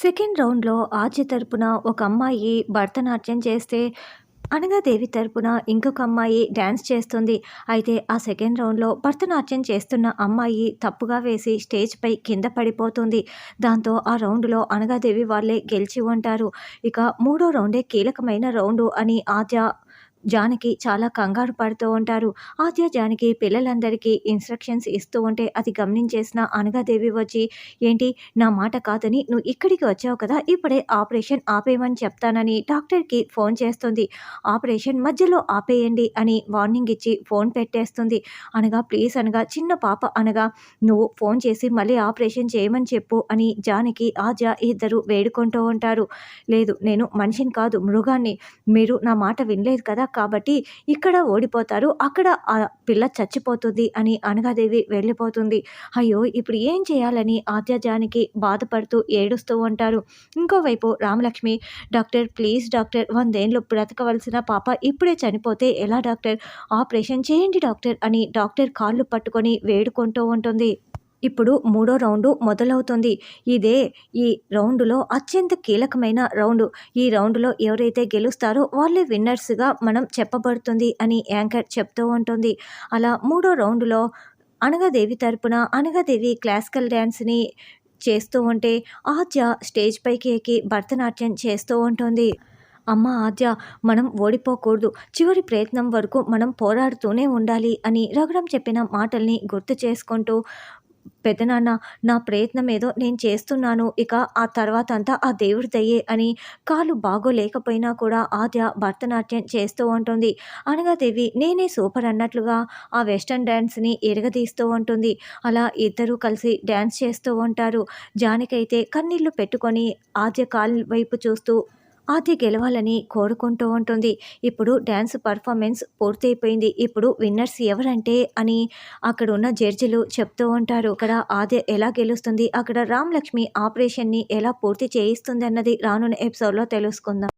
Second రౌండ్‌లో RJ తరపున ఒక అమ్మాయి భరతనాట్యం చేస్తే, అనగాదేవి తరపున ఇంకొక అమ్మాయి డాన్స్ చేస్తుంది. అయితే ఆ సెకండ్ రౌండ్‌లో భరతనాట్యం చేస్తున్న అమ్మాయి తప్పుగా వేసి స్టేజ్‌పై కింద పడిపోతుంది. దాంతో ఆ రౌండ్‌లో అనగాదేవి వాళ్ళే గెలిచి ఉంటారు. ఇక మూడో రౌండే కీలకమైన రౌండు అని ఆద్య, జానకి చాలా కంగారు పడుతూ ఉంటారు. ఆద్య, జానకి పిల్లలందరికీ ఇన్‌స్ట్రక్షన్స్ ఇస్తూ ఉంటే అది గమనించేసిన అనగాదేవి వచ్చి, "ఏంటి నా మాట కాదని నువ్వు ఇక్కడికి వచ్చావు కదా! ఇప్పుడే ఆపరేషన్ ఆపేయమని చెప్తానని డాక్టర్‌కి ఫోన్ చేస్తుంది. ఆపరేషన్ మధ్యలో ఆపేయండి" అని వార్నింగ్ ఇచ్చి ఫోన్ పెట్టేస్తుంది. అనగా ప్లీజ్ అనగా చిన్న పాప అనగా, "నువ్వు ఫోన్ చేసి మళ్ళీ ఆపరేషన్ చేయమని చెప్పు" అని జానకి, ఆద్య ఇద్దరు వేడుకుంటూ ఉంటారు. "లేదు నేను మనిషిని కాదు మృగాన్ని. మీరు నా మాట వినలేదు కదా! కాబట్టి ఇక్కడ ఓడిపోతారు. అక్కడ ఆ పిల్ల చచ్చిపోతుంది" అని అనగాదేవి వెళ్ళిపోతుంది. అయ్యో! ఇప్పుడు ఏం చేయాలని ఆద్య, జానకి బాధపడుతూ ఏడుస్తూ ఉంటారు. ఇంకోవైపు రామలక్ష్మి, "డాక్టర్ ప్లీజ్ డాక్టర్ 100 ఏళ్ళు బ్రతకవలసిన పాప ఇప్పుడే చనిపోతే ఎలా డాక్టర్? ఆపరేషన్ చేయండి డాక్టర్" అని డాక్టర్ కాళ్ళు పట్టుకొని వేడుకుంటూ ఉంటుంది. ఇప్పుడు మూడో రౌండు మొదలవుతుంది. ఇదే ఈ రౌండులో అత్యంత కీలకమైన రౌండు. ఈ రౌండులో ఎవరైతే గెలుస్తారో వాళ్ళే విన్నర్స్‌గా మనం చెప్పబడుతుంది అని యాంకర్ చెప్తూ ఉంటుంది. అలా మూడో రౌండులో అనగాదేవి తరపున అనగాదేవి క్లాసికల్ డాన్స్‌ని చేస్తూ ఉంటే, ఆద్య స్టేజ్ పైకి ఎక్కి భరతనాట్యం చేస్తూ ఉంటుంది. "అమ్మ ఆద్య, మనం ఓడిపోకూడదు. చివరి ప్రయత్నం వరకు మనం పోరాడుతూనే ఉండాలి" అని రఘురామ్ చెప్పిన మాటల్ని గుర్తు చేసుకుంటూ, "పెదనాన్న, నా ప్రయత్నం ఏదో నేను చేస్తున్నాను. ఇక ఆ తర్వాతంతా ఆ దేవుడి దయే" అని కాలు బాగోలేకపోయినా కూడా ఆద్య భరతనాట్యం చేస్తూ ఉంటుంది. అనగాదేవి నేనే సూపర్ అన్నట్లుగా ఆ వెస్టర్న్ డాన్స్‌ని ఇరగదీస్తూ ఉంటుంది. అలా ఇద్దరూ కలిసి డాన్స్ చేస్తూ ఉంటారు. జానకైతే కన్నీళ్లు పెట్టుకొని ఆద్య కాలు వైపు చూస్తూ ఆద్య గెలవాలని కోరుకుంటూ ఉంటుంది. ఇప్పుడు డాన్స్ పర్ఫార్మెన్స్ పూర్తయిపోయింది. ఇప్పుడు విన్నర్స్ ఎవరంటే అని అక్కడున్న జడ్జిలు చెప్తూ ఉంటారు. ఇక్కడ ఆద్య ఎలా గెలుస్తుంది, అక్కడ రామలక్ష్మి ఆపరేషన్‌ని ఎలా పూర్తి చేయిస్తుంది అన్నది రానున్న ఎపిసోడ్‌లో తెలుసుకుందాం.